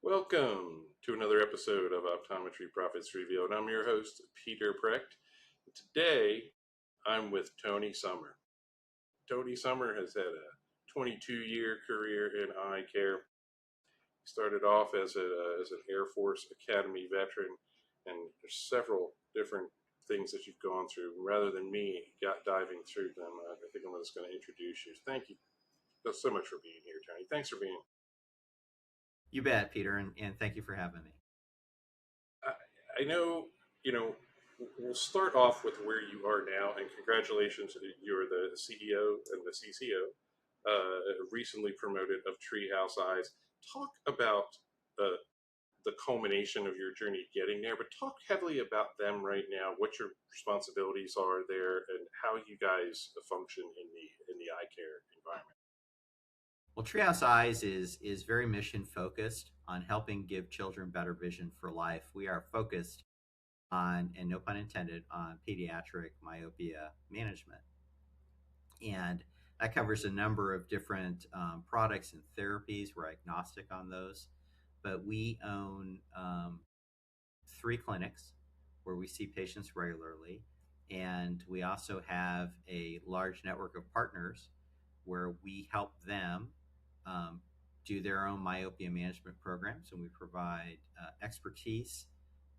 Welcome to another episode of Optometry Profits Revealed. I'm your host, Peter Precht. Today, I'm with Tony Sommer. Tony Sommer has had a 22-year career in eye care. He started off as an Air Force Academy veteran, and there's several different things that you've gone through. Rather than me diving through them, I think I'm just going to introduce you. Thank you so much for being here, Tony. Thanks for being here. You bet, Peter, and thank you for having me. I know, we'll start off with where you are now, and congratulations, you're the CEO and the CCO, recently promoted of Treehouse Eyes. Talk about the culmination of your journey getting there, but talk heavily about them right now, what your responsibilities are there, and how you guys function in the eye care environment. Well, Treehouse Eyes is very mission focused on helping give children better vision for life. We are focused on, and no pun intended, on pediatric myopia management, and that covers a number of different products and therapies. We're agnostic on those, but we own 3 clinics where we see patients regularly, and we also have a large network of partners where we help them do their own myopia management programs, and we provide expertise,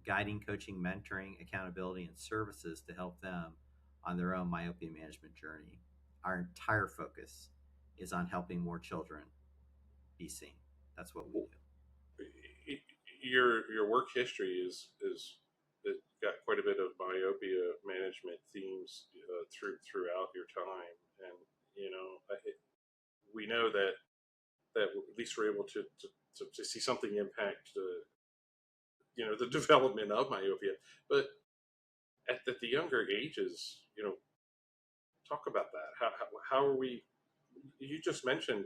guiding, coaching, mentoring, accountability, and services to help them on their own myopia management journey. Our entire focus is on helping more children be seen. That's what we do. Your work history is got quite a bit of myopia management themes throughout your time, and we know that at least we're able to see something impact the development of myopia. But at the younger ages, talk about that. How are we? You just mentioned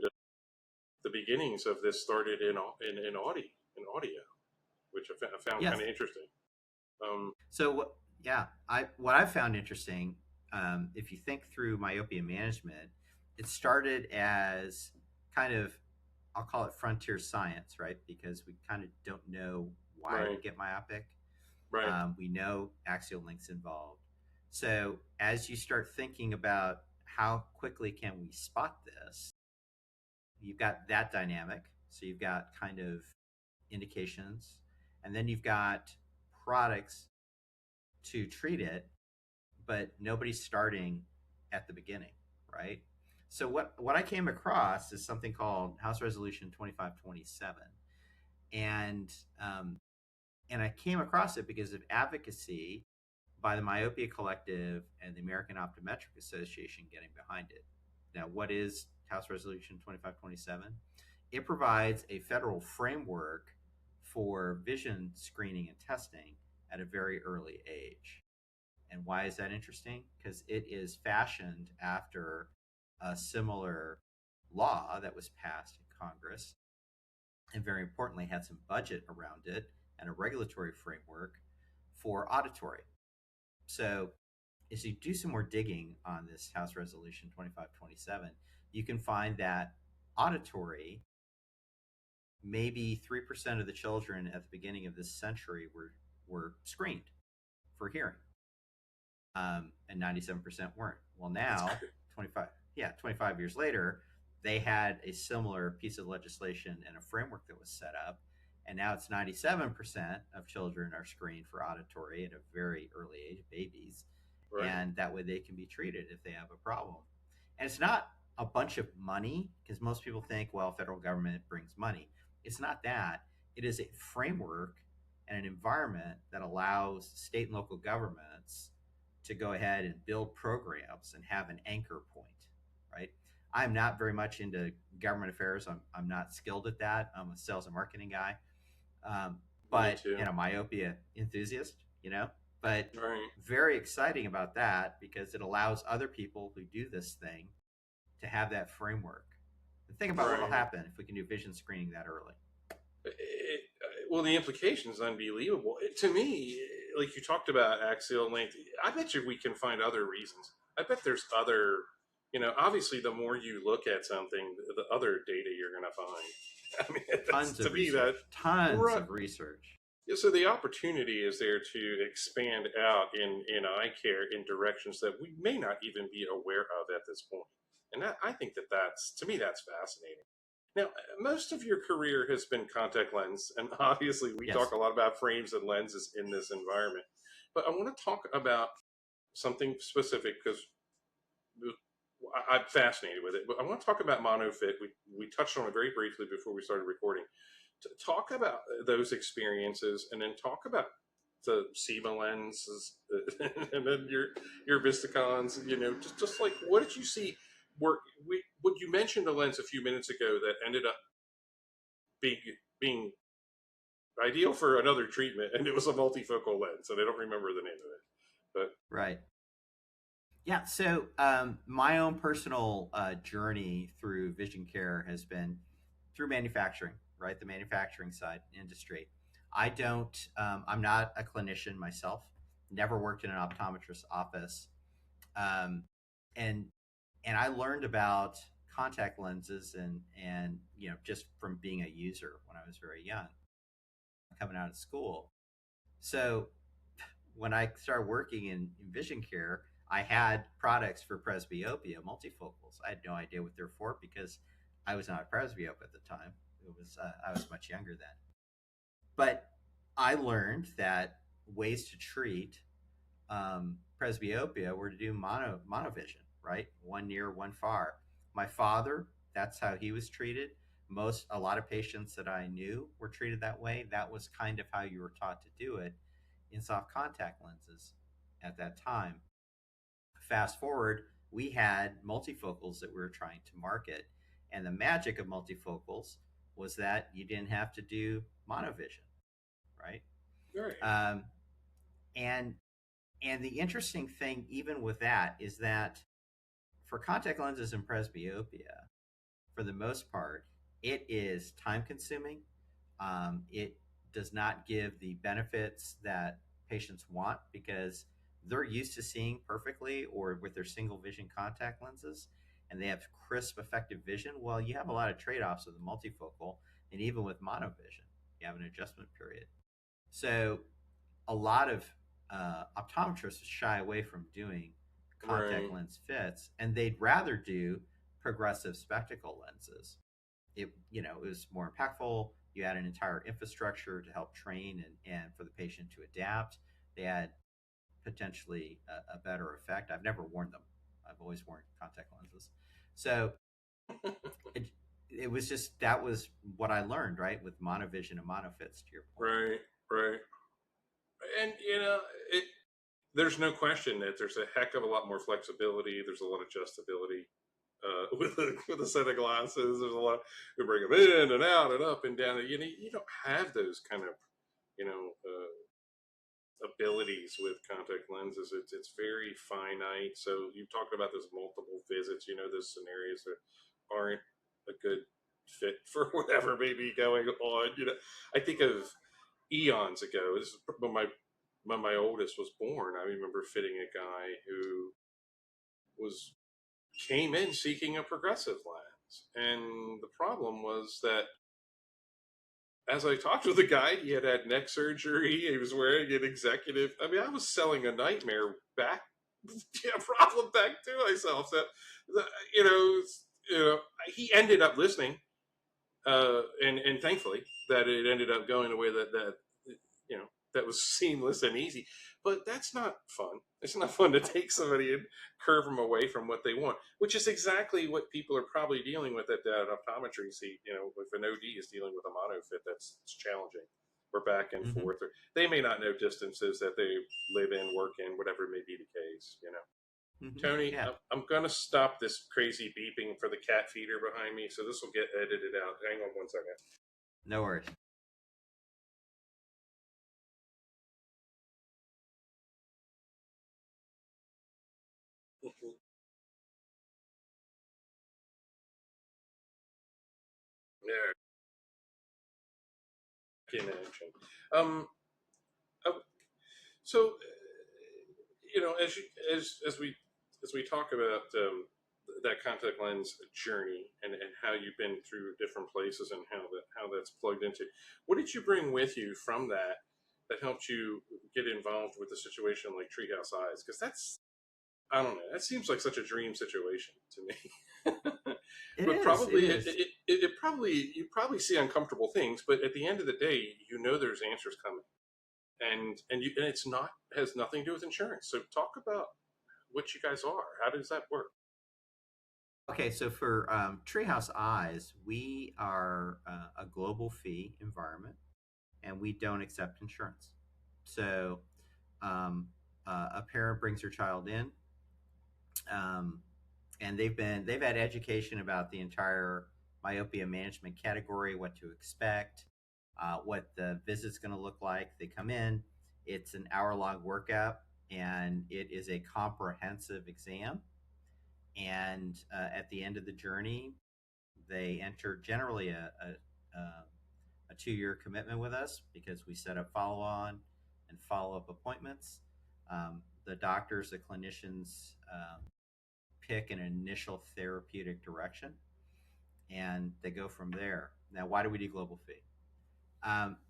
the beginnings of this started in audio, which I found Yes. kind of interesting. What I found interesting, if you think through myopia management, it started as kind of, I'll call it frontier science, right? Because we kind of don't know why we get myopic. Right. We know axial link's involved. So as you start thinking about how quickly can we spot this, you've got that dynamic. So you've got kind of indications, and then you've got products to treat it, but nobody's starting at the beginning, right? So what I came across is something called House Resolution 2527, and I came across it because of advocacy by the Myopia Collective and the American Optometric Association getting behind it. Now, what is House Resolution 2527? It provides a federal framework for vision screening and testing at a very early age. And why is that interesting? Because it is fashioned after a similar law that was passed in Congress, and very importantly had some budget around it and a regulatory framework for auditory. So as you do some more digging on this House Resolution 2527, you can find that auditory, maybe 3% of the children at the beginning of this century were screened for hearing, and 97% weren't. Well, now 25 years later, they had a similar piece of legislation and a framework that was set up, and now it's 97% of children are screened for auditory at a very early age, babies, Right. And that way they can be treated if they have a problem. And it's not a bunch of money, because most people think, well, federal government brings money. It's not that. It is a framework and an environment that allows state and local governments to go ahead and build programs and have an anchor point, right? I'm not very much into government affairs. I'm not skilled at that. I'm a sales and marketing guy, but and a myopia enthusiast, But very exciting about that, because it allows other people who do this thing to have that framework. And think about what will happen if we can do vision screening that early. Well, the implication is unbelievable. To me, like you talked about axial length, I bet you we can find other reasons. I bet there's other Obviously, the more you look at something, the other data you're going to find. I mean, that's, Tons to of me, that research. Tons right. of research. Yeah, so the opportunity is there to expand out in eye care in directions that we may not even be aware of at this point. And I think that's, to me, that's fascinating. Now, most of your career has been contact lens, and obviously we talk Yes. a lot about frames and lenses in this environment. But I want to talk about something specific because I'm fascinated with it. But I want to talk about monofit. We touched on it very briefly before we started recording. To talk about those experiences, and then talk about the SEMA lenses, and then your Visticons. Just like, what did you see? What you mentioned a lens a few minutes ago that ended up being ideal for another treatment, and it was a multifocal lens, and I don't remember the name of it, but Right. Yeah. So my own personal journey through vision care has been through manufacturing, right? The manufacturing side industry. I'm not a clinician myself, never worked in an optometrist's office. Um, and, and I learned about contact lenses and, just from being a user when I was very young, coming out of school. So when I started working in vision care, I had products for presbyopia multifocals. I had no idea what they're for because I was not a presbyope at the time. I was much younger then. But I learned that ways to treat presbyopia were to do monovision, right? One near, one far. My father, that's how he was treated. A lot of patients that I knew were treated that way. That was kind of how you were taught to do it in soft contact lenses at that time. Fast forward, we had multifocals that we were trying to market. And the magic of multifocals was that you didn't have to do monovision, right? right, Um, and and the interesting thing, even with that, is that for contact lenses and presbyopia, for the most part, it is time consuming. It does not give the benefits that patients want because they're used to seeing perfectly or with their single vision contact lenses and they have crisp, effective vision. Well, you have a lot of trade offs with the multifocal, and even with monovision, you have an adjustment period. So, a lot of optometrists shy away from doing contact right. lens fits, and they'd rather do progressive spectacle lenses. It was more impactful. You had an entire infrastructure to help train and for the patient to adapt. They had potentially a better effect. I've never worn them. I've always worn contact lenses. So it, it was just that was what I learned, right, with monovision and monofits. To your point, Right, right. And it there's no question that there's a heck of a lot more flexibility. There's a lot of adjustability with a set of glasses. There's a lot. We bring them in and out and up and down. You don't have those kind of you know abilities with contact lenses. It's very finite. So you talked about those multiple visits. Those scenarios that aren't a good fit for whatever may be going on. I think of eons ago. This is when my oldest was born. I remember fitting a guy who was came in seeking a progressive lens, and the problem was that as I talked with the guy, he had had neck surgery. He was wearing an executive. I mean, I was selling a nightmare back, problem back to myself. So, you know, he ended up listening, and thankfully that it ended up going the way that you know that was seamless and easy. But that's not fun. It's not fun to take somebody and curve them away from what they want, which is exactly what people are probably dealing with at that optometry seat. If an OD is dealing with a monofit, it's challenging. We're back and mm-hmm. forth. Or they may not know distances that they live in, work in, whatever may be the case. Mm-hmm. Tony, Yeah, I'm going to stop this crazy beeping for the cat feeder behind me, so this will get edited out. Hang on one second. no worries. Yeah, in action. Um, uh, so, as we talk about that contact lens journey and how you've been through different places and how that's plugged into. What did you bring with you from that helped you get involved with a situation like Treehouse Eyes? Because that's, I don't know, that seems like such a dream situation to me. It But is. It probably is. it probably you probably see uncomfortable things, but at the end of the day, you know there's answers coming, and it's not has nothing to do with insurance. So talk about what you guys are. How does that work? Okay, so for Treehouse Eyes, we are a global fee environment, and we don't accept insurance. So um, a parent brings their child in, um, and they've had education about the entire myopia management category, what to expect, what the visit's going to look like. They come in. It's an hour-long workup, and it is a comprehensive exam. And at the end of the journey, they enter generally a 2 year commitment with us because we set up follow on and follow up appointments. The doctors, the clinicians pick an initial therapeutic direction and they go from there. Now, why do we do global fee?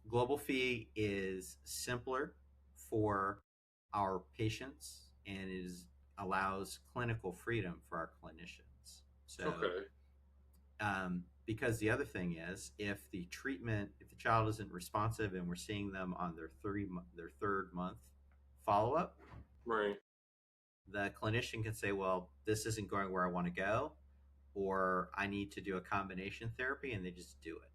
Global fee is simpler for our patients and allows clinical freedom for our clinicians. So Okay. Because the other thing is, if the child isn't responsive, and we're seeing them on their third month follow up, Right. the clinician can say, "Well, this isn't going where I want to go," or "I need to do a combination therapy," and they just do it.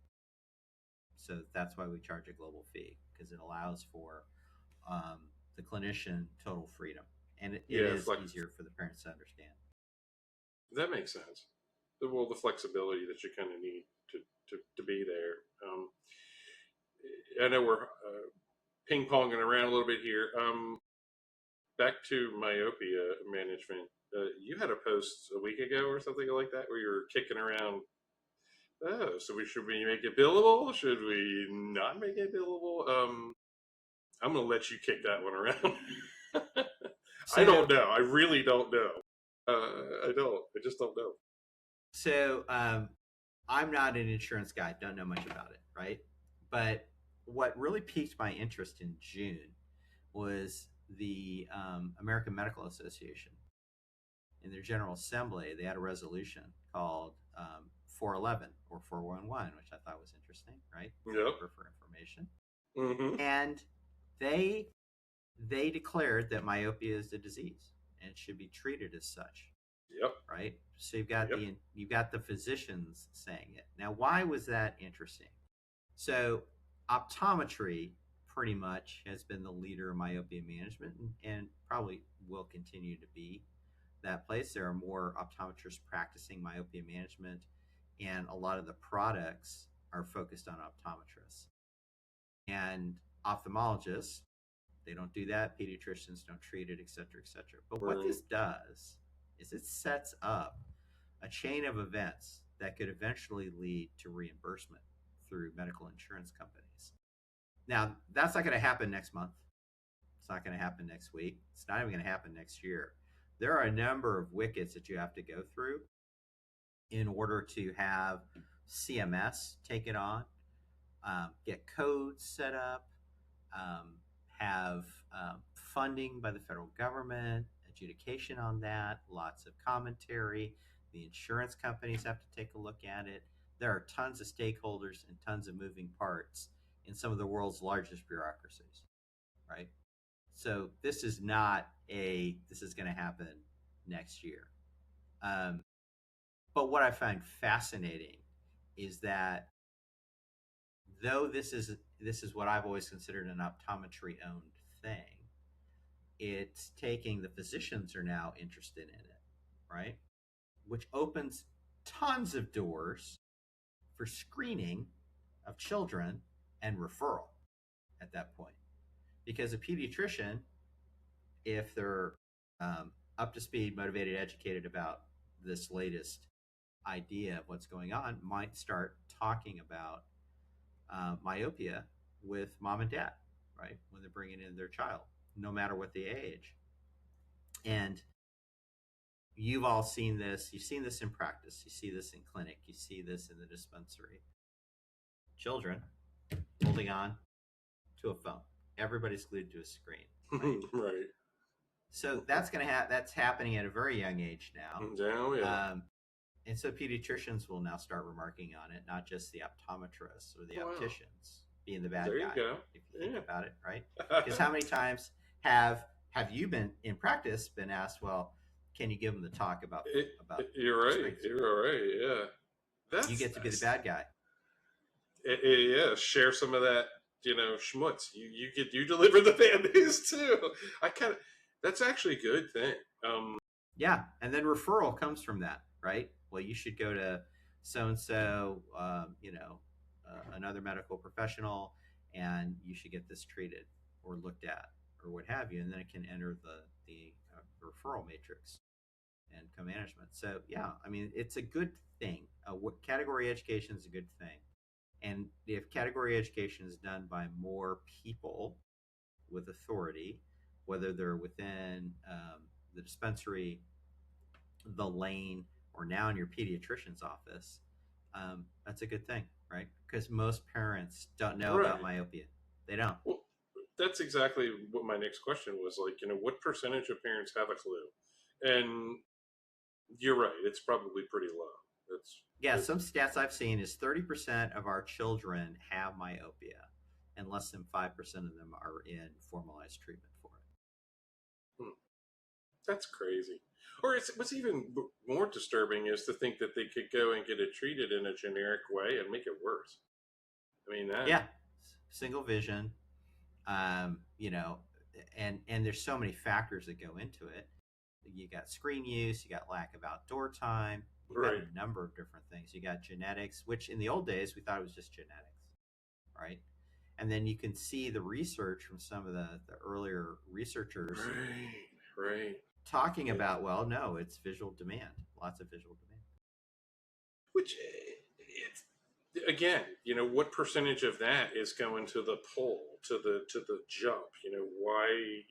So that's why we charge a global fee because it allows for the clinician total freedom, and it Yeah, is easier for the parents to understand. that makes sense. Well, the flexibility that you kind of need to be there. I know we're ping ponging around a little bit here. Back to myopia management. You had a post a week ago or something like that where you were kicking around. Oh, so should we make it billable? Should we not make it billable? I'm gonna let you kick that one around. I So don't know. I really don't know. I don't. I just don't know. So I'm not an insurance guy, don't know much about it, right? But what really piqued my interest in June was the American Medical Association. In their General Assembly, they had a resolution called 411 or 411, which I thought was interesting, right? Yep. For information. Mm-hmm. And they they declared that myopia is a disease and it should be treated as such, Yep. right? So Yep. you've got the physicians saying it. Now, why was that interesting? So, optometry pretty much has been the leader of myopia management and probably will continue to be that place. There are more optometrists practicing myopia management, and a lot of the products are focused on optometrists and ophthalmologists. They don't do that. Pediatricians don't treat it, et cetera, et cetera. But what Right. this does is it sets up a chain of events that could eventually lead to reimbursement through medical insurance companies. Now, that's not going to happen next month. It's not going to happen next week. It's not even going to happen next year. There are a number of wickets that you have to go through in order to have CMS take it on, get codes set up, um, have funding by the federal government, adjudication on that, lots of commentary. The insurance companies have to take a look at it. There are tons of stakeholders and tons of moving parts in some of the world's largest bureaucracies, right? So this is going to happen next year. Um, but what I find fascinating is that though this is what I've always considered an optometry owned thing, it's taking the physicians are now interested in it, right? Which opens tons of doors for screening of children and referral at that point. Because a pediatrician, if they're up to speed, motivated, educated about this latest idea of what's going on, might start talking about myopia with mom and dad, right? When they're bringing in their child, no matter what the age. And you've all seen this. You've seen this in practice. You see this in clinic. You see this in the dispensary. Children holding on to a phone. Everybody's glued to a screen, right? Right. So that's happening at a very young age now. Oh, yeah. And so pediatricians will now start remarking on it, not just the optometrists or the Wow. opticians being the bad There you guy. go. If you think Yeah. about it, right? Because how many times have you been in practice been asked, well, can you give them the talk about You're right. screens? You're right. Yeah. You get to be the bad guy. Yeah. Share some of that, schmutz. You deliver the bad news too. That's actually a good thing. Yeah, and then referral comes from that, right? Well, you should go to so and so, another medical professional, and you should get this treated or looked at or what have you, and then it can enter the referral matrix and co-management. So yeah, I mean, it's a good thing. Category education is a good thing, and if category education is done by more people with authority, whether they're within the dispensary, the lane, or now in your pediatrician's office, that's a good thing, right? Because most parents don't know about myopia. They don't. Well, that's exactly what my next question was. Like, what percentage of parents have a clue? And you're right, it's probably pretty low. Some stats I've seen is 30% of our children have myopia, and less than 5% of them are in formalized treatment for it. That's crazy. Or what's even more disturbing is to think that they could go and get it treated in a generic way and make it worse. I mean, single vision, and there's so many factors that go into it. You got screen use, you got lack of outdoor time, you got a number of different things. You got genetics, which in the old days we thought it was just genetics, right? And then you can see the research from some of the earlier researchers, right, talking about, well, no, it's visual demand, lots of visual demand. Which, again, what percentage of that is going to the pull, to the jump? Why?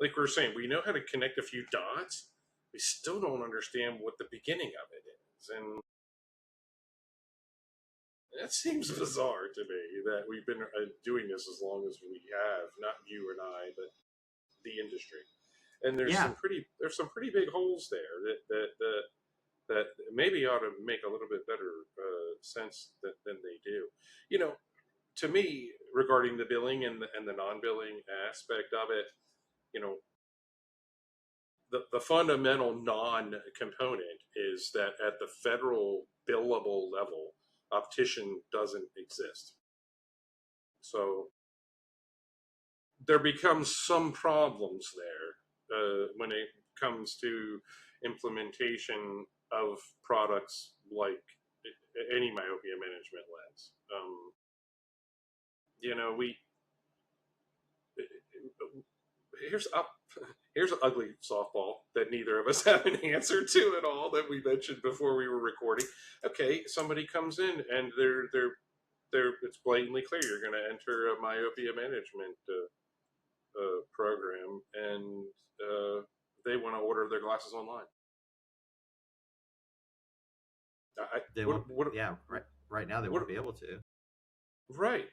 Like we were saying, we know how to connect a few dots. We still don't understand what the beginning of it is, and that seems bizarre to me that we've been doing this as long as we have. Not you and I, but the industry. And there's some pretty big holes there that maybe ought to make a little bit better sense than they do. To me, regarding the billing and the non-billing aspect of it, the fundamental non-component is that at the federal billable level, optician doesn't exist. So there becomes some problems there when it comes to implementation of products like any myopia management lens. Here's an ugly softball that neither of us have an answer to at all, that we mentioned before we were recording. Okay, somebody comes in and it's blatantly clear you're going to enter a myopia management program, and they want to order their glasses online. Right now they won't be able to. Right.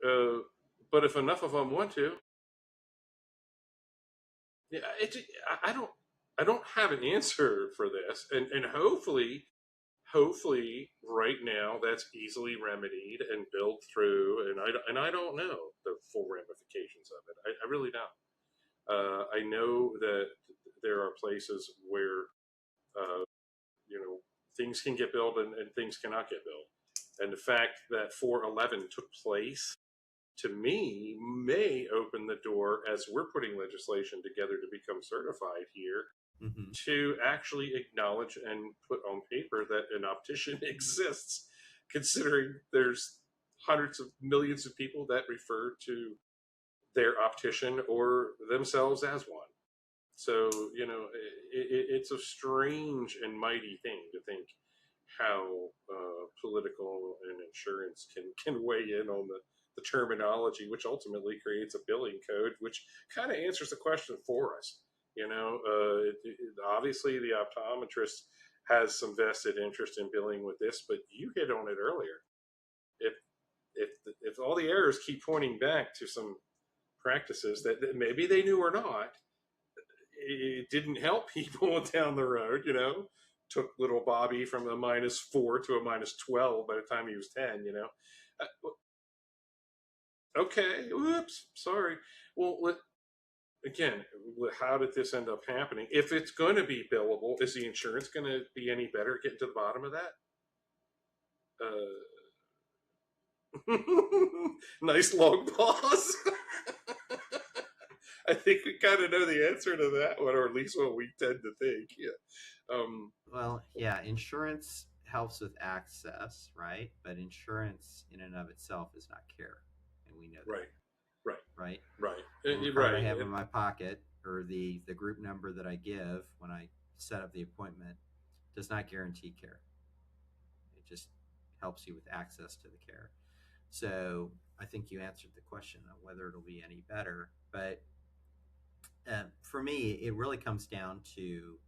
But if enough of them want to, yeah, I don't have an answer for this, and hopefully right now that's easily remedied and built through, and I don't know the full ramifications of it. I really don't. I know that there are places where things can get billed and things cannot get billed, and the fact that 411 took place, to me, may open the door, as we're putting legislation together to become certified here, to actually acknowledge and put on paper that an optician exists, considering there's hundreds of millions of people that refer to their optician or themselves as one. So, it's a strange and mighty thing to think how political and insurance can weigh in on the terminology, which ultimately creates a billing code, which kind of answers the question for us. Obviously the optometrist has some vested interest in dealing with this, but you hit on it earlier. If if all the errors keep pointing back to some practices that maybe they knew or not, it didn't help people down the road. Took little Bobby from a -4 to a -12 by the time he was 10. Okay, whoops, sorry. Well, again, how did this end up happening? If it's going to be billable, is the insurance going to be any better? Getting to the bottom of that. Nice long pause. I think we kind of know the answer to that one, or at least what we tend to think. Yeah. Well, yeah, insurance helps with access, right? But insurance in and of itself is not care, and we know that. Right. Right. Right. Right. The card I have in my pocket, or the group number that I give when I set up the appointment, does not guarantee care. It just helps you with access to the care. So I think you answered the question on whether it'll be any better. But for me, it really comes down to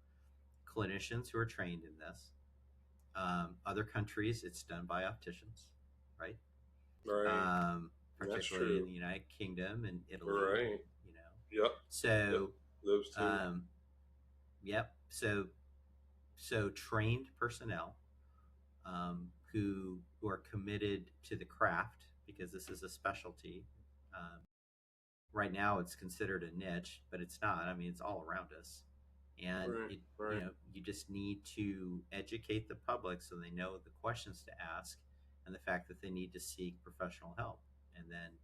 clinicians who are trained in this. Other countries, it's done by opticians, right? Right. Particularly in the United Kingdom and Italy. Right. Yep. So those two. Yep. So trained personnel who are committed to the craft, because this is a specialty. Right now, it's considered a niche, but it's not. I mean, it's all around us, and you just need to educate the public so they know the questions to ask and the fact that they need to seek professional help, and then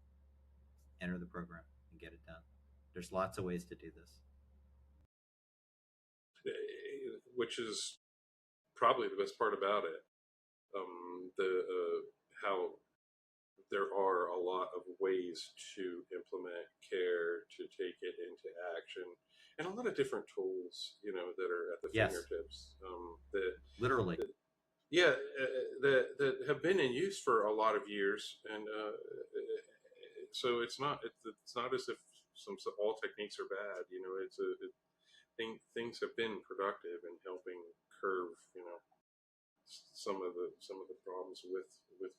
enter the program and get it done. There's lots of ways to do this, which is probably the best part about it. How there are a lot of ways to implement care, to take it into action, and a lot of different tools, that are at the fingertips. Literally. That have been in use for a lot of years, and so it's not as if all techniques are bad. Things have been productive in helping curve, some of the problems with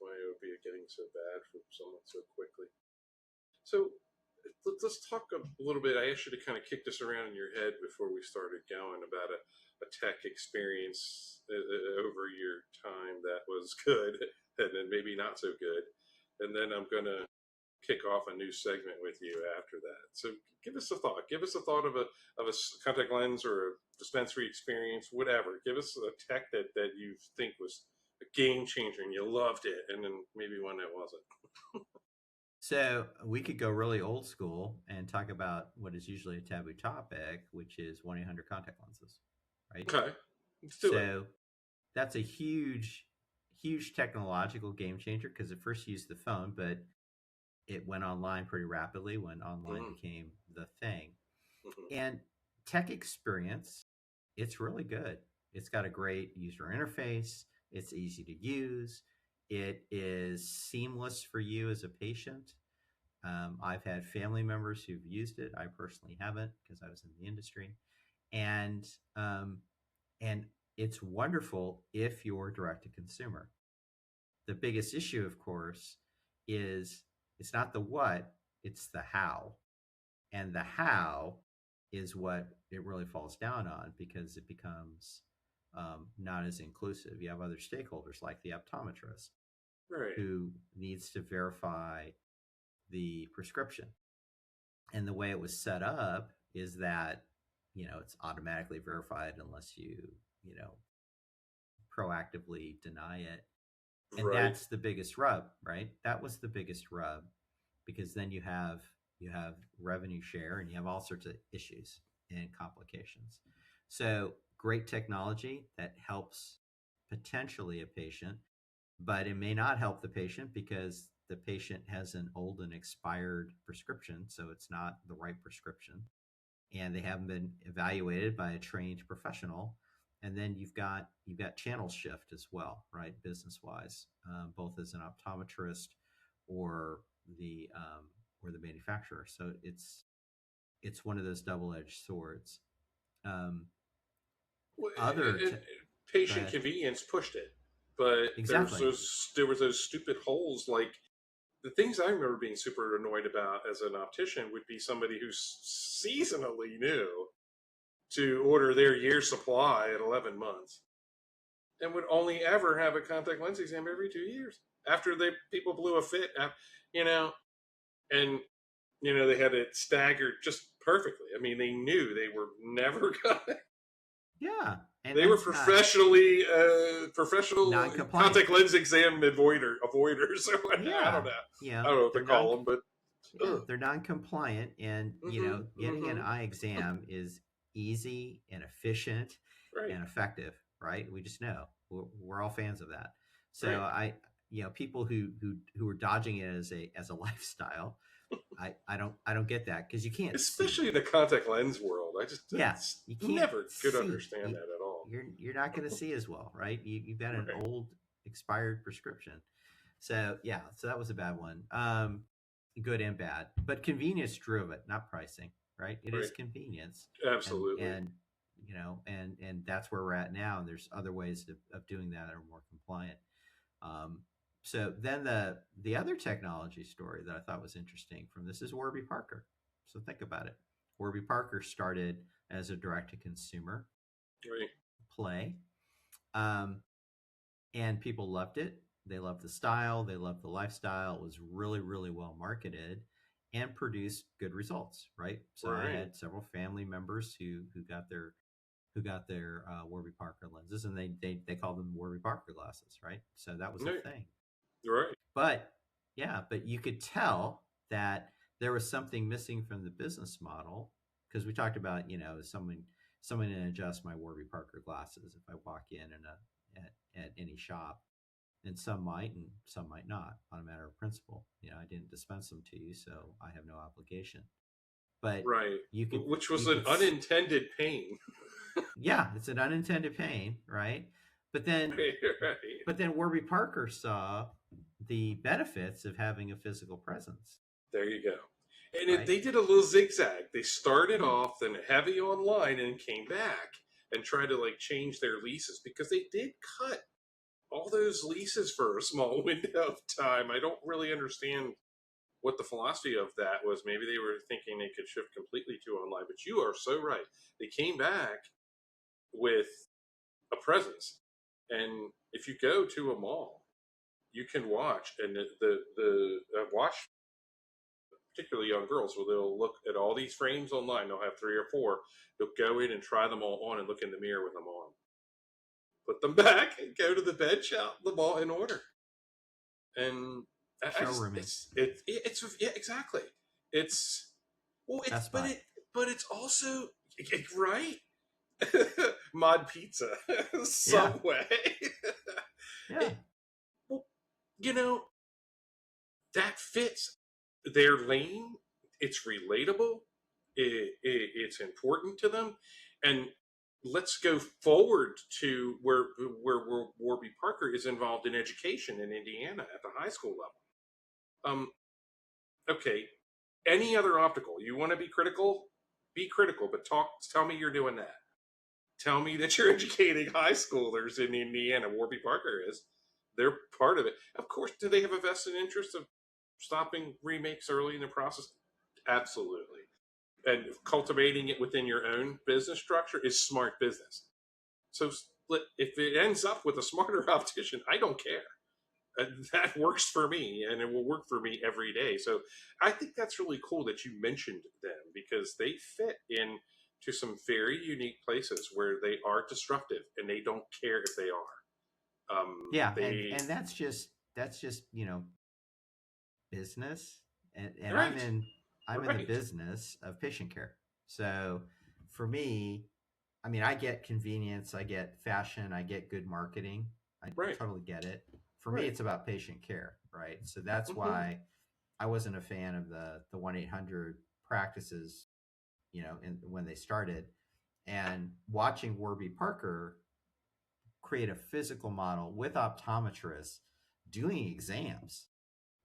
myopia getting so bad for someone so quickly. So let's talk a little bit. I asked you to kind of kick this around in your head before we started going about a tech experience over your time that was good and then maybe not so good. And then I'm going to kick off a new segment with you after that. So give us a thought. Give us a thought of a contact lens or a dispensary experience, whatever. Give us a tech that you think was a game changer and you loved it, and then maybe one that wasn't. So we could go really old school and talk about what is usually a taboo topic, which is 1-800 contact lenses, right? Okay, let's do it. That's a huge technological game changer, because it first used the phone, but it went online pretty rapidly when online became the thing. And tech experience, it's really good. It's got a great user interface. It's easy to use. It is seamless for you as a patient. I've had family members who've used it. I personally haven't, because I was in the industry. And it's wonderful if you're direct to consumer. The biggest issue, of course, is it's not the what, it's the how. And the how is what it really falls down on, because it becomes not as inclusive. You have other stakeholders like the optometrist, who needs to verify the prescription. And the way it was set up is that, it's automatically verified unless you proactively deny it. And that's the biggest rub, right? That was the biggest rub, because then you have revenue share and you have all sorts of issues and complications. So great technology that helps potentially a patient, but it may not help the patient because the patient has an old and expired prescription, so it's not the right prescription, and they haven't been evaluated by a trained professional. And then you've got channel shift as well, right? Business wise, both as an optometrist or the manufacturer. So it's one of those double-edged swords. Well, Other, and go patient ahead. convenience pushed it, but Exactly. there was those stupid holes. Like the things I remember being super annoyed about as an optician would be somebody who's seasonally new to order their year supply at 11 months and would only ever have a contact lens exam every 2 years after people blew a fit, you know, and they had it staggered just perfectly. I mean, they knew they were never gonna. Yeah, and They were that's not professional non-compliant. contact lens exam avoiders. I Yeah, don't know. you I know, don't know what to they're non call them, but yeah, they're non-compliant, and getting an mm-hmm. eye exam is easy and efficient Right, and effective, right? We just know we're all fans of that. So right. people who are dodging it as a lifestyle, I don't get that because you can't see. Especially in the contact lens world, Yeah, you can't never could see. understand that at all. You're not going to see as well, right? You've got an Right, old expired prescription. So yeah, so that was a bad one. Good and bad, but convenience drove it, not pricing, right? It right. is convenience, and Absolutely. and and that's where we're at now. And there's other ways of doing that that are more compliant. Um, so then the other technology story that I thought was interesting from this is Warby Parker. So think about it. Warby Parker started as a direct to consumer Right, play, um, and people loved it. They loved the style. They loved the lifestyle. It was really, really well marketed and produced good results. Right. So I right, had several family members who got their Warby Parker lenses, and they called them Warby Parker glasses. Right. So that was a right, thing. right. But yeah, but you could tell that there was something missing from the business model because we talked about someone didn't adjust my Warby Parker glasses if I walk in at any shop, and some might and some might not on a matter of principle. I didn't dispense them to you, so I have no obligation. But Right. you could Which was you an could unintended pain. yeah, it's an unintended pain, right? But then Right, right. but then Warby Parker saw the benefits of having a physical presence, There you go. And right? they did a little zigzag. They started Yeah, off then heavy online and came back and tried to like change their leases because they did cut all those leases for a small window of time. I don't really understand what the philosophy of that was. Maybe they were thinking they could shift completely to online, but you are so right. They came back with a presence. And if you go to a mall, you can watch, and I've watched particularly young girls where they'll look at all these frames online. They'll have three or four. They'll go in and try them all on and look in the mirror with them on. Put them back and go to the bed, shout them all in order. And I just showrooming, it's yeah, exactly. It's well it's Best Buy. but it's also right. Mod Pizza, Yeah, Subway. yeah, it, well, you know that fits their lane. It's relatable. It's important to them, and let's go forward to where Warby Parker is involved in education in Indiana at the high school level. Okay, any other optical, you want to be critical, but tell me you're doing that. Tell me that you're educating high schoolers in Indiana. Warby Parker is. They're part of it. Of course, do they have a vested interest of stopping remakes early in the process? Absolutely. And cultivating it within your own business structure is smart business. So if it ends up with a smarter optician, I don't care. That works for me, and it will work for me every day. So I think that's really cool that you mentioned them because they fit in to some very unique places where they are disruptive and they don't care if they are. yeah, and They and that's just business, and I'm right, in I'm in the right, business of patient care. So for me, I mean, I get convenience, I get fashion, I get good marketing. I right, totally get it. For me, right. it's about patient care, right? So that's Mm-hmm. why I wasn't a fan of the 1-800 practices, when they started, and watching Warby Parker create a physical model with optometrists doing exams,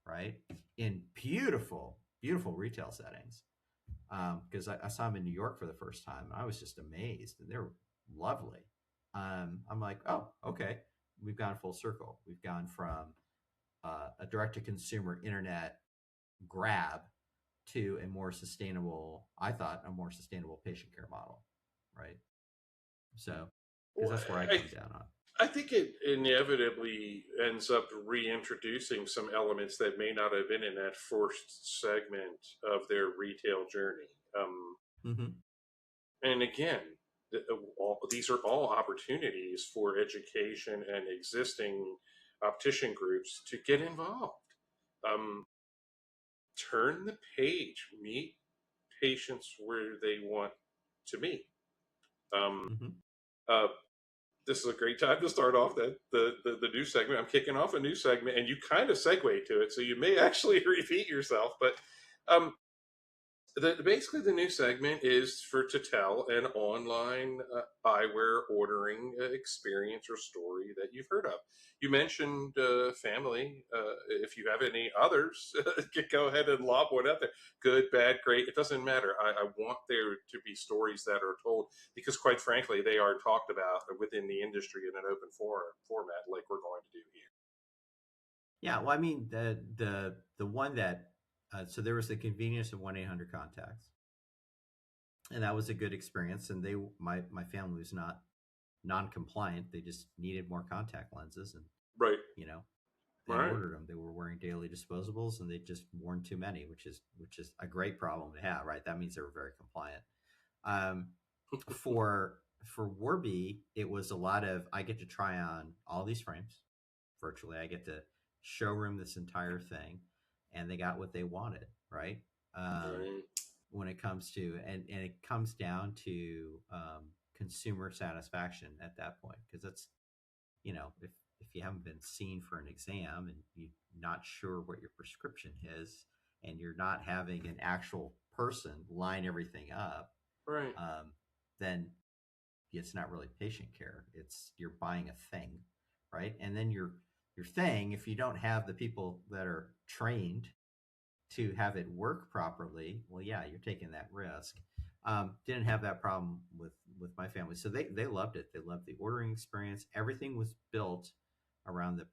right, in beautiful, beautiful retail settings. because I saw them in New York for the first time. And I was just amazed, and they're lovely. I'm like, oh, okay. We've gone full circle. We've gone from a direct to consumer internet grab to a more sustainable, I thought, a more sustainable patient care model, right? So, because Well, that's where I come down on. I think it inevitably ends up reintroducing some elements that may not have been in that first segment of their retail journey. Mm-hmm. And again, these are all opportunities for education and existing optician groups to get involved. Um, Turn the page, meet patients where they want to meet. Um, Mm-hmm. uh, this is a great time to start off the new segment. I'm kicking off a new segment, and you kind of segue to it, so you may actually repeat yourself. But um, basically, the new segment is to tell an online eyewear ordering experience or story that you've heard of. You mentioned family. If you have any others, go ahead and lob one out there. Good, bad, great. It doesn't matter. I want there to be stories that are told because, quite frankly, they are talked about within the industry in an open format like we're going to do here. Yeah, well, I mean, the one that so there was the convenience of 1-800 contacts, and that was a good experience. And my family was not non-compliant; they just needed more contact lenses, and Right. you know, All and right. ordered them. They were wearing daily disposables, and they just worn too many, which is a great problem to have, right? That means they were very compliant. Um, for Warby, it was a lot of I get to try on all these frames virtually. I get to showroom this entire thing, and they got what they wanted, right? Right. When it comes to and it comes down to consumer satisfaction at that point, because that's if you haven't been seen for an exam and you're not sure what your prescription is, and you're not having an actual person line everything up, Right. then it's not really patient care. It's you're buying a thing, right? And then your thing, if you don't have the people that are trained to have it work properly, well, yeah, you're taking that risk. Didn't have that problem with my family, so they loved it. They loved the ordering experience. Everything was built around the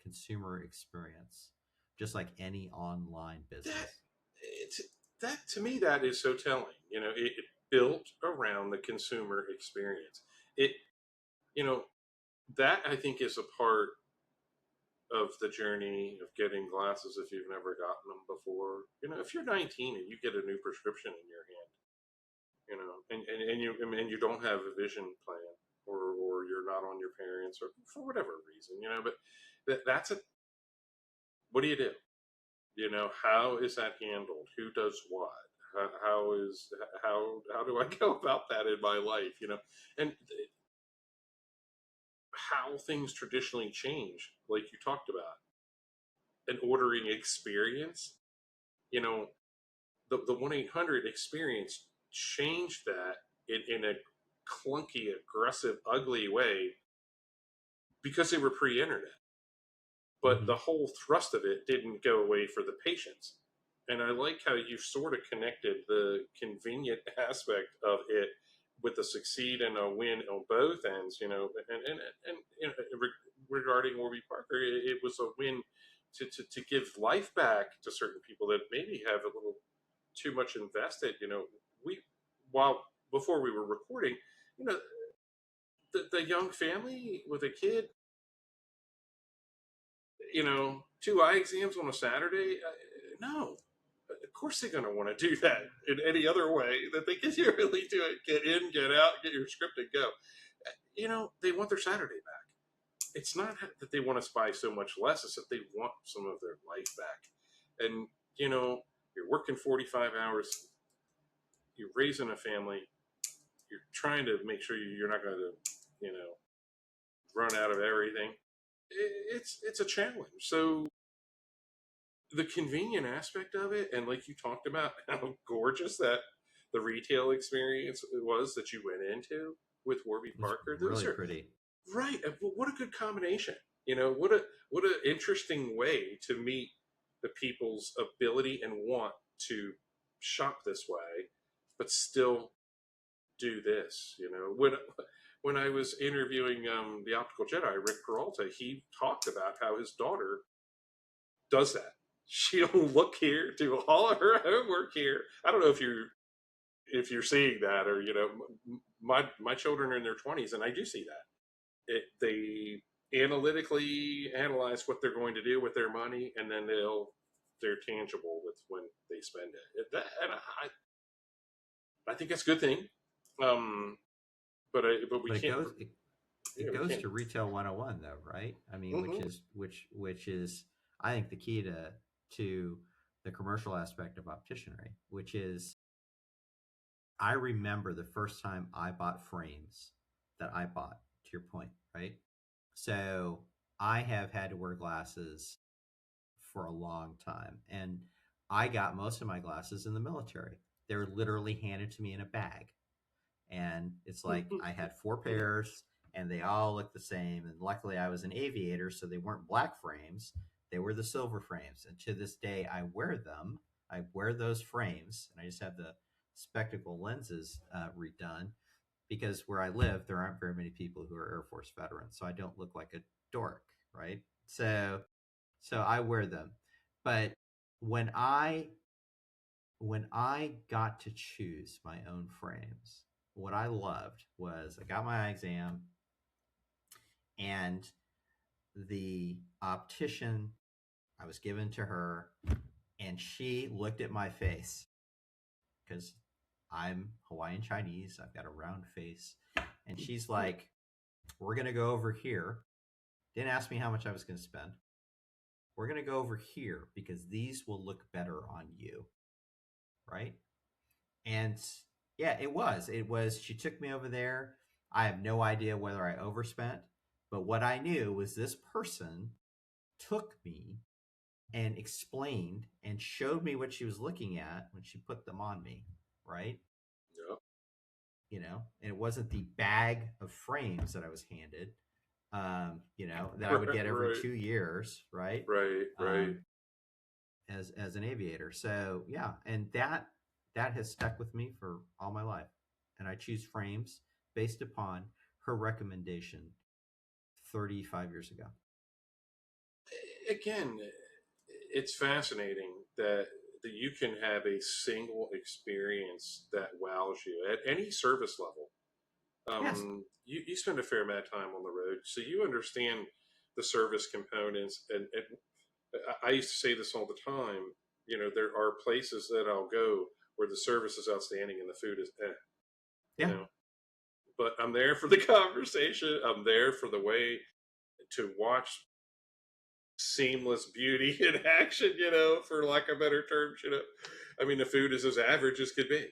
consumer experience, just like any online business. It's that to me that is so telling. It built around the consumer experience. It you know that I think is a part of the journey of getting glasses if you've never gotten them before. If you're 19 and you get a new prescription in your hand, and you don't have a vision plan, or you're not on your parents, or for whatever reason, but that's a what do you do? How is that handled? Who does what? How do I go about that in my life? And how things traditionally change, like you talked about, an ordering experience. The 1-800 experience changed that in a clunky, aggressive, ugly way because they were pre-internet. But Mm-hmm. the whole thrust of it didn't go away for the patients. And I like how you sort of connected the convenient aspect of it with a succeed and a win on both ends, and regarding Warby Parker, it was a win to give life back to certain people that maybe have a little too much invested. While before we were recording, you know, the young family with a kid, 2 eye exams on a Saturday, no. Of course they're going to want to do that in any other way that they can really do it. Get in, get out, get your script and go. They want their Saturday back. It's not that they want to buy so much less, it's that they want some of their life back. And, you're working 45 hours, you're raising a family, you're trying to make sure you're not going to, run out of everything. It's a challenge. So the convenient aspect of it, and like you talked about, how gorgeous that the retail experience was that you went into with Warby Parker. Really pretty. Right. What a good combination. What an interesting way to meet the people's ability and want to shop this way, but still do this. When I was interviewing the Optical Jedi, Rick Peralta, he talked about how his daughter does that. She'll look here, do all of her homework here. I don't know if you're seeing that, or my children are in their 20s, and I do see that. They analytically analyze what they're going to do with their money, and then they're tangible with when they spend it. And I think that's a good thing. But we can't. It goes to retail 101 though, right? I mean, Mm-hmm. which is I think the key to the commercial aspect of opticianry, which is I remember the first time I bought frames that I bought, to your point, right? So I have had to wear glasses for a long time, and I got most of my glasses in the military. They were literally handed to me in a bag. And it's like I had 4 pairs and they all looked the same. And luckily I was an aviator, so they weren't black frames. They were the silver frames. And to this day, I wear them. I wear those frames, and I just have the spectacle lenses redone because where I live, there aren't very many people who are Air Force veterans. So I don't look like a dork, right? So I wear them. But when I got to choose my own frames, what I loved was I got my eye exam, and the optician, I was given to her, and she looked at my face because I'm Hawaiian Chinese. I've got a round face. And she's like, we're going to go over here. Didn't ask me how much I was going to spend. We're going to go over here because these will look better on you. Right? And yeah, it was. She took me over there. I have no idea whether I overspent, but what I knew was this person took me and explained and showed me what she was looking at when she put them on me, right? Yep. And it wasn't the bag of frames that I was handed, that I would get every 2 years, right? Right. As an aviator. So yeah, and that has stuck with me for all my life. And I choose frames based upon her recommendation 35 years ago. Again, it's fascinating that you can have a single experience that wows you at any service level. Yes. You spend a fair amount of time on the road, so you understand the service components. And I used to say this all the time. There are places that I'll go where the service is outstanding and the food is Yeah. But I'm there for the conversation. I'm there for the way to watch seamless beauty in action, for lack of better terms. I mean, the food is as average as could be,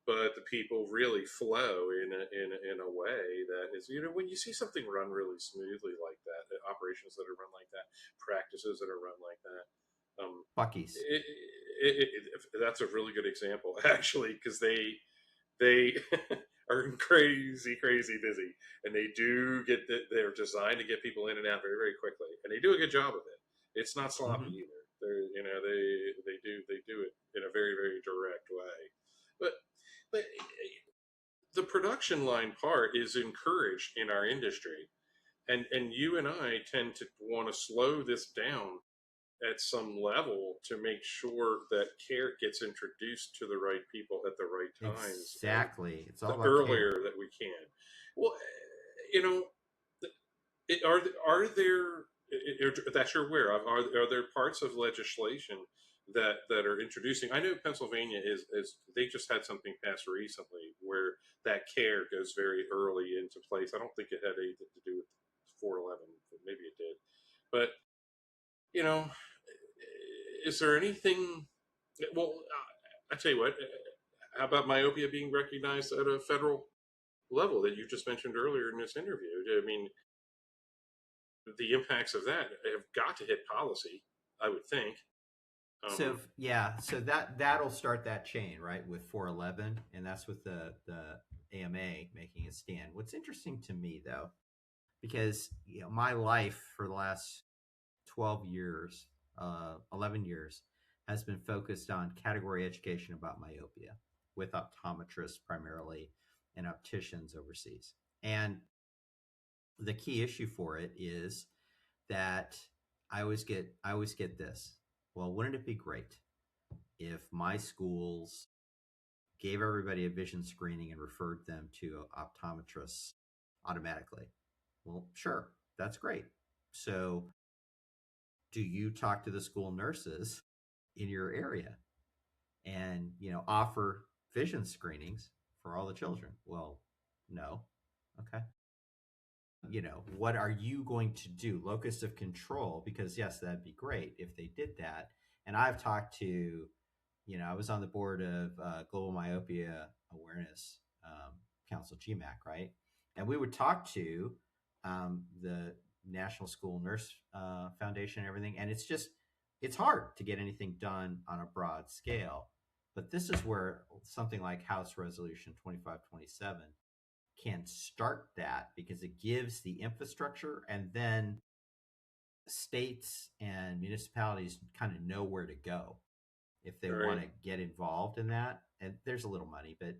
but the people really flow in a way that is, when you see something run really smoothly like that, operations that are run like that, practices that are run like that. Bucky's. That's a really good example, actually, because they are crazy busy, and they do they're designed to get people in and out very, very quickly, and they do a good job of it. It's not sloppy either. They do it in a very, very direct way, but the production line part is encouraged in our industry, and you and I tend to want to slow this down at some level to make sure that care gets introduced to the right people at the right times. Exactly. It's all the about earlier care. that we can. Well, are there, that you're aware of, are there parts of legislation that are introducing? I know Pennsylvania is they just had something passed recently where that care goes very early into place. I don't think it had anything to do with 411, but maybe it did. But is there anything? Well, I tell you what. How about myopia being recognized at a federal level that you just mentioned earlier in this interview? I mean, the impacts of that have got to hit policy, I would think. So that'll start that chain, right, with 411, and that's with the AMA making a stand. What's interesting to me though, because my life for the last 12 years, 11 years, has been focused on category education about myopia with optometrists primarily and opticians overseas. And the key issue for it is that I always get this. Well, wouldn't it be great if my schools gave everybody a vision screening and referred them to optometrists automatically? Well, sure, that's great. So, do you talk to the school nurses in your area and, offer vision screenings for all the children? Well, no. Okay. What are you going to do? Locus of control, because yes, that'd be great if they did that. And I've talked to, I was on the board of Global Myopia Awareness Council, GMAC, right? And we would talk to the National School Nurse Foundation and everything. And it's hard to get anything done on a broad scale. But this is where something like House Resolution 2527 can start that, because it gives the infrastructure, and then states and municipalities kind of know where to go if they want to get involved in that. And there's a little money, but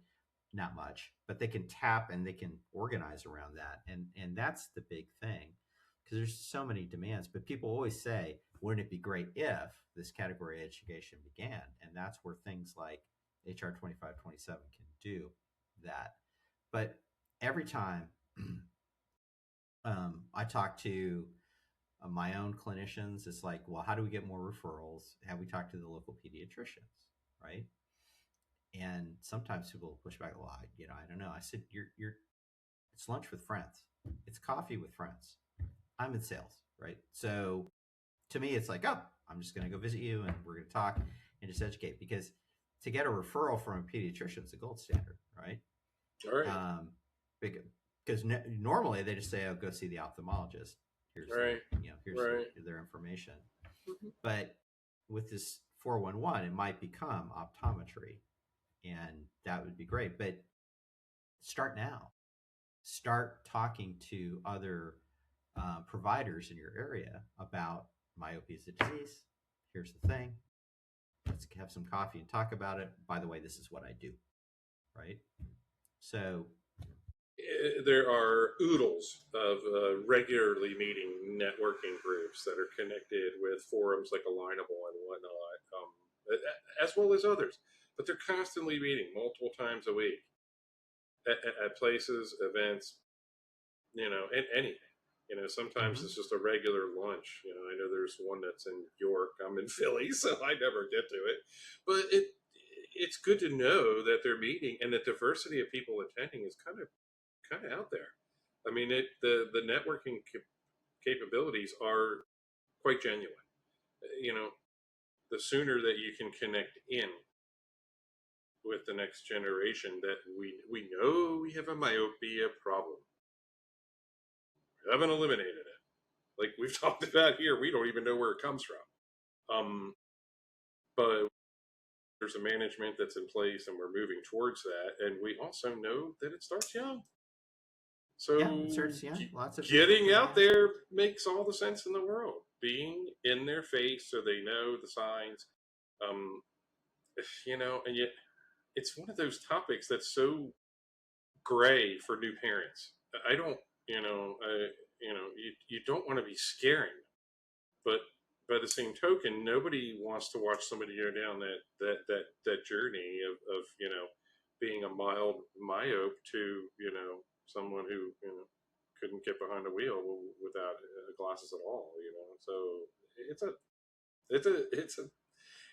not much, but they can tap and they can organize around that. And that's the big thing, because there's so many demands. But people always say, wouldn't it be great if this category education began? And that's where things like HR 2527 can do that. But every time I talk to my own clinicians, it's like, well, how do we get more referrals? Have we talked to the local pediatricians, right? And sometimes people push back, well, I don't know. I said, it's lunch with friends. It's coffee with friends. I'm in sales, right? So to me, it's like, oh, I'm just going to go visit you and we're going to talk and just educate, because to get a referral from a pediatrician is the gold standard, right? All right. Because normally they just say, "Oh, go see the ophthalmologist." Here's their information. Mm-hmm. But with this 411, it might become optometry, and that would be great. But start now. Start talking to other providers in your area about myopia is a disease. Here's the thing. Let's have some coffee and talk about it. By the way, this is what I do, right? So there are oodles of regularly meeting networking groups that are connected with forums like Alignable and whatnot, as well as others. But they're constantly meeting multiple times a week at places, events, and anything. Sometimes mm-hmm. It's just a regular lunch. I know there's one that's in York. I'm in Philly, so I never get to it. But it's good to know that they're meeting, and the diversity of people attending is kind of out there. I mean, the networking capabilities are quite genuine. The sooner that you can connect in with the next generation, that we know we have a myopia problem. We haven't eliminated it. Like we've talked about here, we don't even know where it comes from. But there's a management that's in place, and we're moving towards that. And we also know that it starts young. So Lots of getting out there makes all the sense in the world. Being in their face so they know the signs, and yet it's one of those topics that's so gray for new parents. I don't, you don't want to be scaring them, but by the same token, nobody wants to watch somebody go down that journey of being a mild myope to someone who couldn't get behind a wheel without glasses at all. So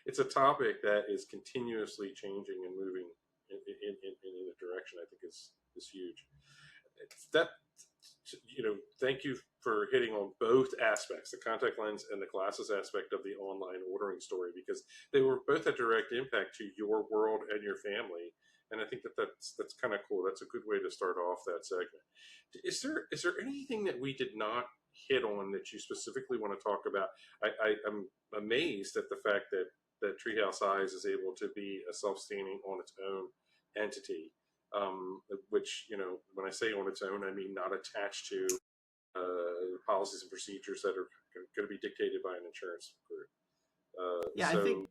it's a topic that is continuously changing and moving in a direction I think is huge. Thank you for hitting on both aspects, the contact lens and the glasses aspect of the online ordering story, because they were both a direct impact to your world and your family. And I think that's kind of cool. That's a good way to start off that segment. Is there anything that we did not hit on that you specifically want to talk about? I'm amazed at the fact that Treehouse Eyes is able to be a self-standing on its own entity, which, when I say on its own, I mean not attached to policies and procedures that are going to be dictated by an insurance group. I think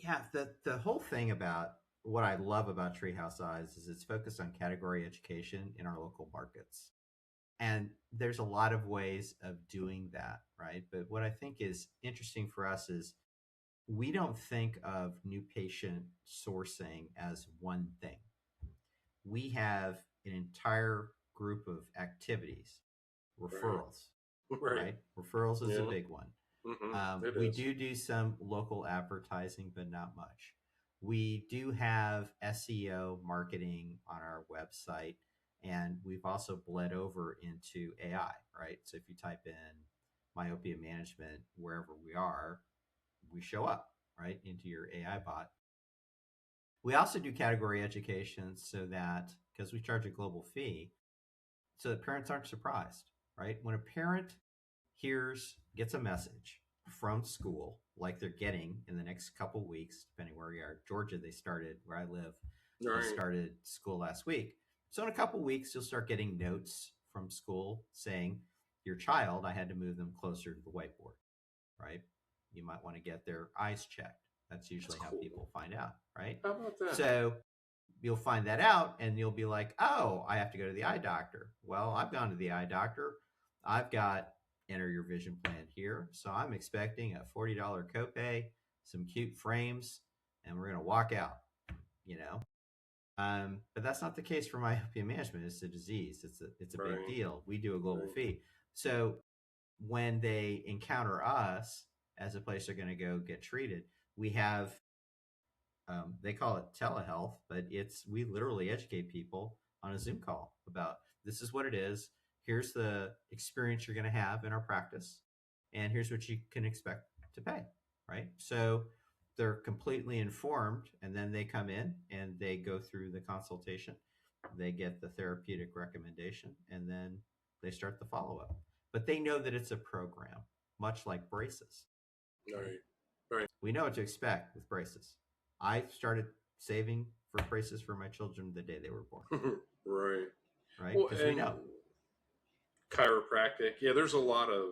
Yeah, the whole thing about what I love about Treehouse Eyes is it's focused on category education in our local markets. And there's a lot of ways of doing that, right? But what I think is interesting for us is we don't think of new patient sourcing as one thing. We have an entire group of activities, Right. referrals, Right. right? Referrals is a Yeah. big one. It We is. do some local advertising, but not much. We do have SEO marketing on our website, and we've also bled over into AI, right? So if you type in myopia management wherever we are, we show up, right, into your AI bot. We also do category education so that, because we charge a global fee, so that parents aren't surprised, right? When a parent gets a message from school, like they're getting in the next couple weeks, depending where we are. Georgia, they started where I live. They Right. started school last week. So in a couple weeks, you'll start getting notes from school saying, your child, I had to move them closer to the whiteboard, right? You might want to get their eyes checked. That's That's usually how cool. people find out, right? How about that? So you'll find that out and you'll be like, oh, I have to go to the eye doctor. Well, I've gone to the eye doctor. I've got enter your vision plan here. So I'm expecting a $40 copay, some cute frames, and we're going to walk out, you know? But that's not the case for myopia management. It's a disease. It's a big Right. deal. We do a global Right. fee. So when they encounter us as a place they're going to go get treated, we have they call it telehealth, but we literally educate people on a Zoom call about this is what it is. Here's the experience you're going to have in our practice, and here's what you can expect to pay. Right. So they're completely informed, and then they come in and they go through the consultation. They get the therapeutic recommendation, and then they start the follow up. But they know that it's a program, much like braces. Right? Right. Right. We know what to expect with braces. I started saving for braces for my children the day they were born, Right. right? Well, Because we and know chiropractic. Yeah, there's a lot of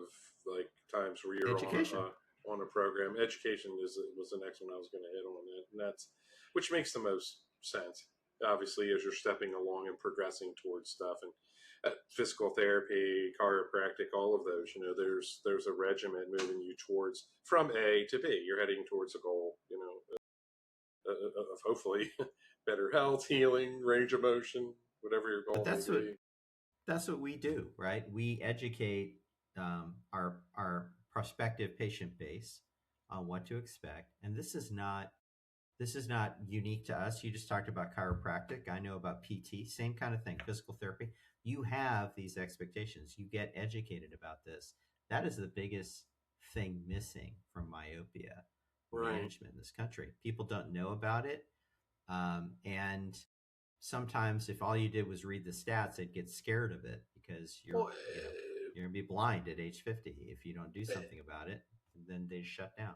like times where you're education. on a program. Education was the next one I was going to hit on, and that's which makes the most sense. Obviously, as you're stepping along and progressing towards stuff, and physical therapy, chiropractic, all of those. There's a regimen moving you towards from A to B. You're heading towards a goal. Of hopefully better health, healing, range of motion, whatever your But goal may be. that's what we do, right? We educate our prospective patient base on what to expect, and this is not unique to us. You just talked about chiropractic. I know about PT, same kind of thing, physical therapy. You have these expectations. You get educated about this. That is the biggest thing missing from myopia Right. management in this country. People don't know about it. And sometimes if all you did was read the stats, they'd get scared of it because Well, you're going to be blind at age 50 if you don't do something about it. Then they shut down.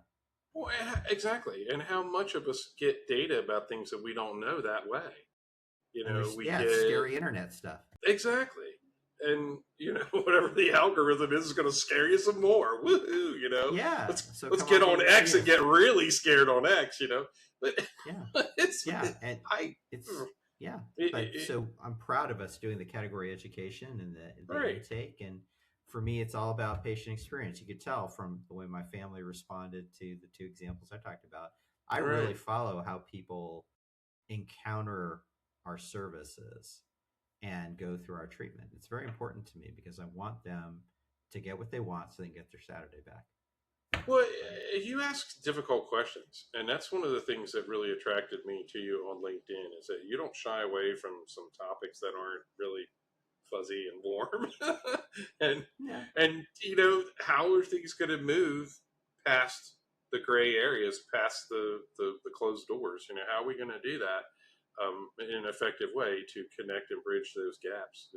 well, exactly. And how much of us get data about things that we don't know that way? And there's We yeah, it's get scary internet stuff. exactly. And whatever the algorithm is going to scare you some more. Woohoo! Yeah. Let's So let's come get on, on baby, X see and get us. really scared on X. But Yeah. it's Yeah. And I it's yeah. it, But it, so I'm proud of us doing the category education and the right, intake. And for me, it's all about patient experience. You could tell from the way my family responded to the two examples I talked about. I really right. follow how people encounter our services and go through our treatment. It's very important to me because I want them to get what they want so they can get their Saturday back. Well, Right. you ask difficult questions, and that's one of the things that really attracted me to you on LinkedIn is that you don't shy away from some topics that aren't really fuzzy and warm, and Yeah. how are things going to move past the gray areas, past the closed doors? How are we going to do that in an effective way to connect and bridge those gaps,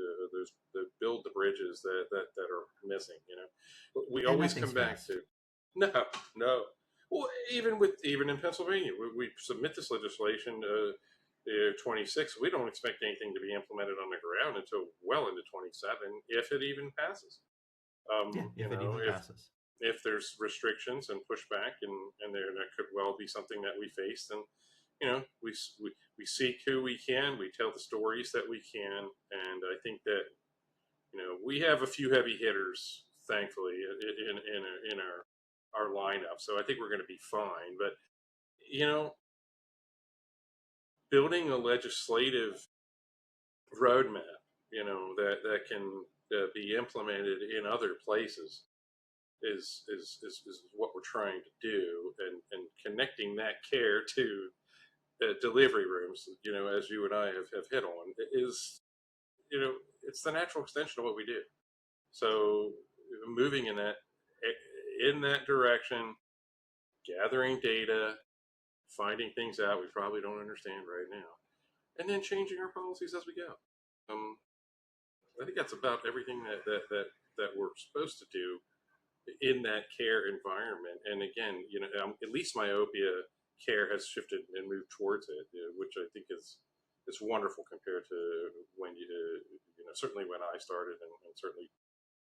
build the bridges that are missing? We And always nothing's come back fast. to no, no. Well, even in Pennsylvania, we submit this legislation. 26. We don't expect anything to be implemented on the ground until well into 27, if it even passes. Yeah, if it even If passes. if there's restrictions and pushback, and that could well be something that we face, then we seek who we can, we tell the stories that we can, and I think that we have a few heavy hitters, thankfully, in our lineup, so I think we're going to be fine. But building a legislative roadmap, that can be implemented in other places is what we're trying to do, and connecting that care to delivery rooms, as you and I have hit on, is, it's the natural extension of what we do. So moving in that direction, gathering data, finding things out we probably don't understand right now, and then changing our policies as we go. I think that's about everything that we're supposed to do in that care environment. And again, at least myopia care has shifted and moved towards it, which I think is wonderful compared to when certainly when I started, and certainly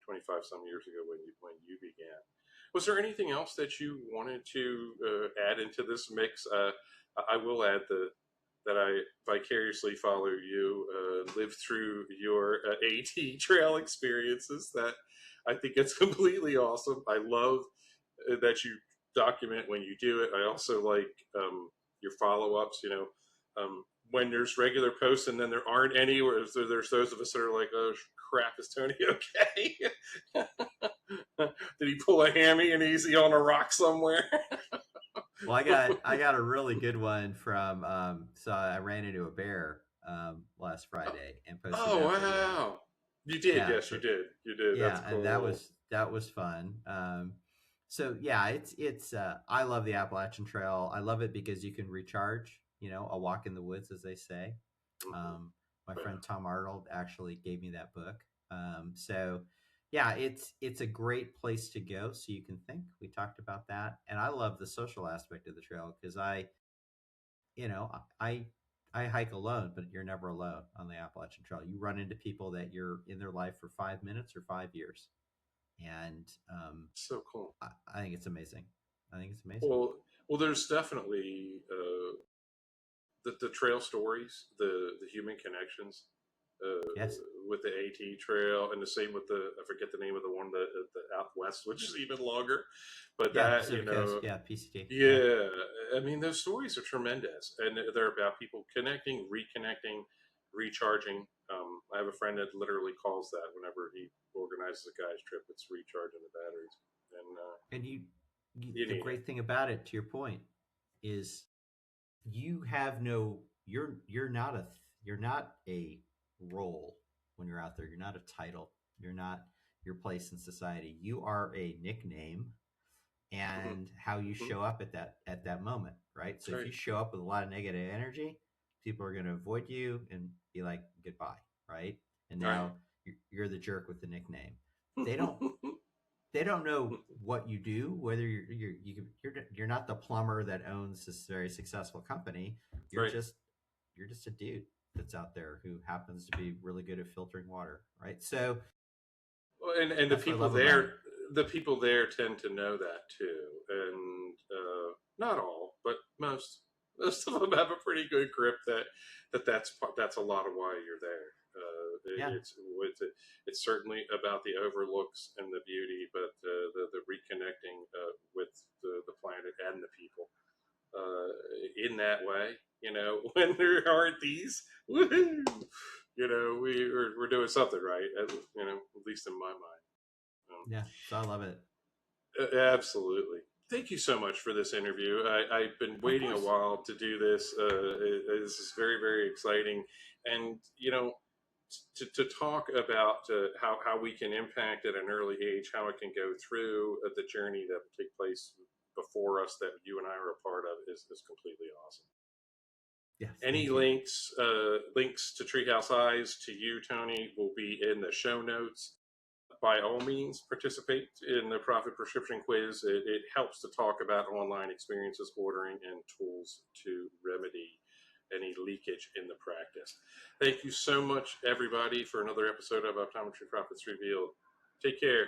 25 some years ago when you began. Was there anything else that you wanted to add into this mix? I will add that I vicariously follow you, live through your AT trail experiences. That I think it's completely awesome. I love that you document when you do it. I also like your follow-ups, when there's regular posts and then there aren't any, or there's those of us that are like, oh crap, is Tony okay? Did he pull a hammy and is he on a rock somewhere? Well, I got a really good one from so I ran into a bear last Friday and posted. Oh wow. You did, yeah, yes, so, you did. Yeah, That's cool. And that was fun. So yeah, it's I love the Appalachian Trail. I love it because you can recharge. A walk in the woods, as they say. My friend Tom Arnold actually gave me that book. So yeah, it's a great place to go so you can think. We talked about that, and I love the social aspect of the trail because I hike alone, but you're never alone on the Appalachian Trail. You run into people that you're in their life for 5 minutes or 5 years, and so cool. I think it's amazing. Well, there's definitely the trail stories, the human connections. Yes. With the AT trail, and the same with I forget the name of the one, the out west, which is even longer. But Pacific Coast, PCT. Yeah, I mean, those stories are tremendous, and they're about people connecting, reconnecting, recharging. I have a friend that literally calls that whenever he organizes a guy's trip, it's recharging the batteries. And the great thing about it, to your point, is you have you're not a role when you're out there. You're not a title. You're not your place in society. You are a nickname and how you show up at that moment, right? So if you show up with a lot of negative energy, people are going to avoid you and be like, goodbye, right? And now you're the jerk with the nickname. They don't know what you do, whether you're not the plumber that owns this very successful company. You're just a dude that's out there who happens to be really good at filtering water, right? So, and the people there tend to know that too, and not all, but most of them have a pretty good grip that's a lot of why you're there. It's certainly about the overlooks and the beauty, but the reconnecting with the planet and the people in that way. When there aren't these, woohoo! We're doing something right. At least in my mind. So I love it. Absolutely. Thank you so much for this interview. I've been waiting a while to do this. This is very, very exciting, and to talk about how we can impact at an early age, how it can go through the journey that will take place before us that you and I are a part of is completely awesome. Yes. Any links to Treehouse Eyes, to you, Tony, will be in the show notes. By all means, participate in the Profit Prescription Quiz. It helps to talk about online experiences, ordering, and tools to remedy any leakage in the practice. Thank you so much, everybody, for another episode of Optometry Profits Revealed. Take care.